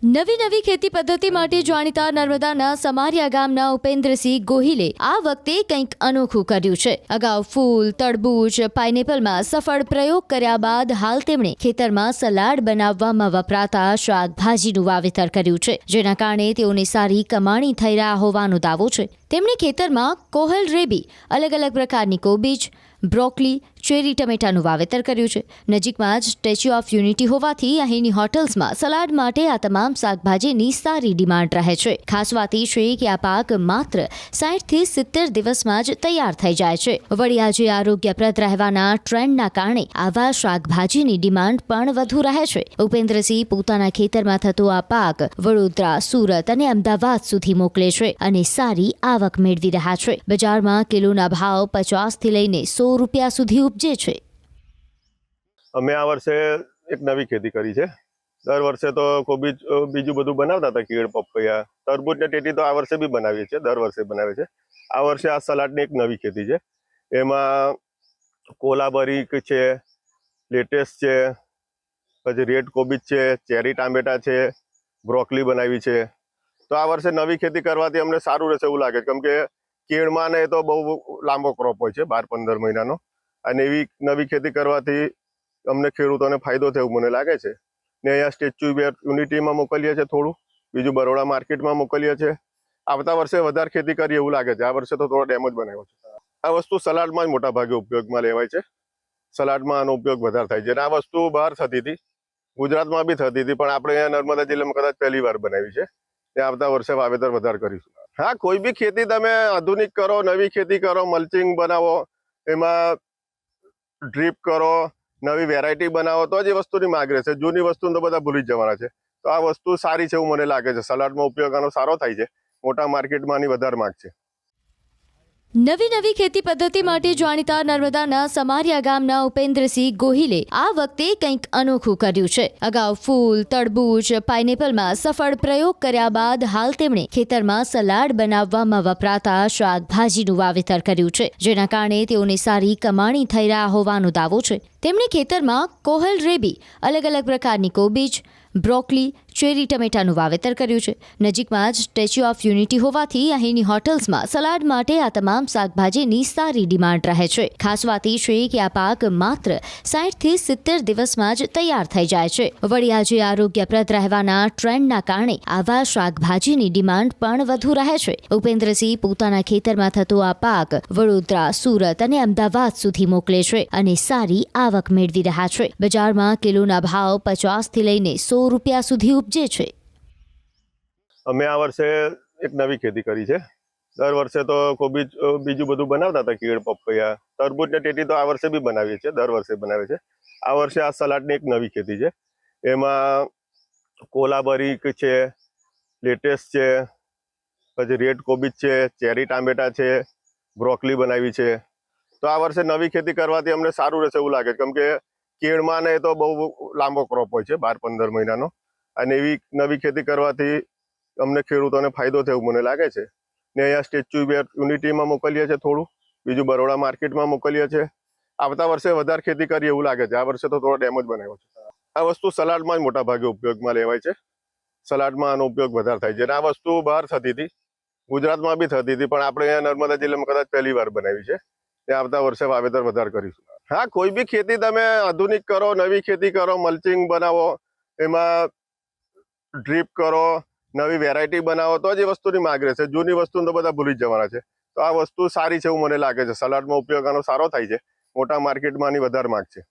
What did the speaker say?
નવી ખેતી પદ્ધતિ માટે જાણીતા નર્મદાના સમારિયા ગામના ઉપેન્દ્રસિંહ ગોહિલે આ વખતે કંઈક અનોખું કર્યું છે। અગાઉ ફૂલ, તરબૂચ, પાઇનેપલમાં સફળ પ્રયોગ કર્યા બાદ હાલ તેમણે ખેતરમાં સલાડ બનાવવામાં વપરાતા શાકભાજીનું વાવેતર કર્યું છે, જેના કારણે તેઓને સારી કમાણી થઈ રહ્યા હોવાનો દાવો છે। તેમણે ખેતરમાં કોહલરેબી, અલગ અલગ પ્રકારની કોબીજ, બ્રોકોલી, ચેરી ટમેટાનું વાવેતર કર્યું છે। નજીકમાં જ સ્ટેચ્યુ ઓફ યુનિટી હોવાથી અહીંની હોટલ્સમાં સલાડ માટે આ તમામ શાકભાજીની સારી ડિમાન્ડ રહે છે। ખાસ વાત એ છે કે આ પાક માત્ર 60 થી 70 દિવસમાં જ તૈયાર થઈ જાય છે। વળી આજે આરોગ્યપ્રદ રહેવાના ટ્રેન્ડના કારણે આવા શાકભાજીની ડિમાન્ડ પણ વધુ રહે છે। ઉપેન્દ્રસિંહ પોતાના ખેતરમાં થતો આ પાક વડોદરા, સુરત અને અમદાવાદ સુધી મોકલે છે અને સારી આવક મેળવી રહ્યા છે। બજારમાં કિલોના ભાવ 50 થી લઈને 100 રૂપિયા સુધી ઉપજે છે। અમે આ વર્ષે એક નવી ખેતી કરી છે। દર વર્ષે તો કોબીજ બીજું બધું બનાવતા હતા, કેળ, પપૈયા, તરબૂચ ને ટેટી તો આ વર્ષે બી બનાવીએ છીએ, દર વર્ષે બનાવે છે। આ વર્ષે આ સલાડની એક નવી ખેતી છે। એમાં કોલાબરી છે, લેટેસ છે, પછી રેડ કોબીજ છે, ચેરી ટામેટા છે, બ્રોકોલી બનાવી છે। તો આ વર્ષે નવી ખેતી કરવાથી અમને સારું રહેશે એવું લાગે છે, કેમ કે કેળમાં ને એ તો બહુ લાંબો ક્રોપ હોય છે, 12-15 મહિનાનો, અને એવી નવી ખેતી કરવાથી અમને ખેડૂતોને ફાયદો થયો મને લાગે છે। ને અહીંયા સ્ટેચ્યુ ઓફ યુનિટીમાં મોકલીએ છીએ, થોડું બીજું બરોડા માર્કેટમાં મોકલીએ છીએ। આવતા વર્ષે વધારે ખેતી કરીએ એવું લાગે છે। આ વર્ષે તો થોડો ડેમો જ બનાવ્યો છે। આ વસ્તુ સલાડમાં જ મોટા ભાગે ઉપયોગમાં લેવાય છે। સલાડમાં આનો ઉપયોગ વધારે થાય છે અને આ વસ્તુ બહાર થતી હતી, ગુજરાતમાં બી થતી હતી, પણ આપણે અહીંયા નર્મદા જિલ્લામાં કદાચ પહેલી વાર બનાવી છે। તે આવતા વર્ષે વાવેતર વધારે કરીશું। હા, કોઈ બી ખેતી તમે આધુનિક કરો, નવી ખેતી કરો, મલ્ચિંગ બનાવો, એમાં ડ્રીપ કરો, નવી વેરાયટી બનાવો, તો જ એ વસ્તુની માંગ રહેશે। જૂની વસ્તુ તો બધા ભૂલી જ જવાના છે। તો આ વસ્તુ સારી છે એવું મને લાગે છે। સલાડમાં ઉપયોગ આનો સારો થાય છે, મોટા માર્કેટમાં આની વધારે માંગ છે। નવી ખેતી પદ્ધતિ માટે જાણીતા નર્મદાના સમારિયા ગામના ઉપેન્દ્રસિંહ ગોહિલે આ વખતે કંઈક અનોખું કર્યું છે। અગાઉ ફૂલ, તરબૂચ, પાઇનેપલમાં સફળ પ્રયોગ કર્યા બાદ હાલ તેમણે ખેતરમાં સલાડ બનાવવામાં વપરાતા શાકભાજીનું વાવેતર કર્યું છે, જેના કારણે તેઓને સારી કમાણી થઈ રહ્યા હોવાનો દાવો છે। તેમણે ખેતરમાં કોહલરેબી, અલગ અલગ પ્રકારની કોબીજ, બ્રોકોલી, ચેરી ટમેટાનું વાવેતર કર્યું છે। નજીકમાં જ સ્ટેચ્યુ ઓફ યુનિટી હોવાથી અહીંની હોટલ્સમાં સલાડ માટે આ તમામ શાકભાજીની સારી ડિમાન્ડ રહે છે। ખાસ વાત એ છે કે આ પાક માત્ર 60 થી 70 દિવસમાં જ તૈયાર થઈ જાય છે। વળી આજે આરોગ્યપ્રદ રહેવાના ટ્રેન્ડના કારણે આવા શાકભાજીની ડિમાન્ડ પણ વધુ રહે છે। ઉપેન્દ્રસિંહ પોતાના ખેતરમાં થતો આ પાક વડોદરા, સુરત અને અમદાવાદ સુધી મોકલે છે અને સારી આવક મેળવી રહ્યા છે। બજારમાં કિલોના ભાવ 50 થી લઈને 100 રૂપિયા સુધી ઉપજે છે। અમે આ વર્ષે એક નવી ખેતી કરી છે। દર વર્ષે તો કોબીજ બીજું બધું બનાવતા હતા, કેળ, પપૈયા, તરબૂચ ને ટેટી તો આ વર્ષે બી બનાવીએ છીએ, દર વર્ષે બનાવે છે। આ વર્ષે આ સલાડની એક નવી ખેતી છે। એમાં કોલાબરી છે, લેટેસ છે, પછી રેડ કોબીજ છે, ચેરી ટામેટા છે, બ્રોકોલી બનાવી છે। તો આ વર્ષે નવી ખેતી કરવાથી અમને સારું રહેશે એવું લાગે છે, કેમ કે કેળમાં ને એ તો બહુ લાંબો ક્રોપ હોય છે, 12-15 મહિનાનો, અને એવી નવી ખેતી કરવાથી અમને ખેડૂતોને ફાયદો થયો મને લાગે છે। ને અહીંયા સ્ટેચ્યુ ઓફ યુનિટીમાં મોકલીએ છીએ, થોડું બીજું બરોડા માર્કેટમાં મોકલીએ છીએ। આવતા વર્ષે વધારે ખેતી કરીએ એવું લાગે છે। આ વર્ષે તો થોડો ડેમો જ બનાવ્યો છે। આ વસ્તુ સલાડમાં જ મોટા ભાગે ઉપયોગમાં લેવાય છે। સલાડમાં આનો ઉપયોગ વધારે થાય છે અને આ વસ્તુ બહાર થતી હતી, ગુજરાતમાં બી થતી હતી, પણ આપણે અહીંયા નર્મદા જિલ્લામાં કદાચ પહેલી વાર બનાવી છે। તે આવતા વર્ષે વાવેતર વધારે કરીશું। હા, કોઈ બી ખેતી તમે આધુનિક કરો, નવી ખેતી કરો, મલ્ચિંગ બનાવો, એમાં ડ્રીપ કરો, નવી વેરાયટી બનાવો, તો જ એ વસ્તુની માંગ રહેશે। જૂની વસ્તુ તો બધા ભૂલી જ જવાના છે। તો આ વસ્તુ સારી છે એવું મને લાગે છે। સલાડમાં ઉપયોગ આનો સારો થાય છે, મોટા માર્કેટમાં આની વધારે માંગ છે।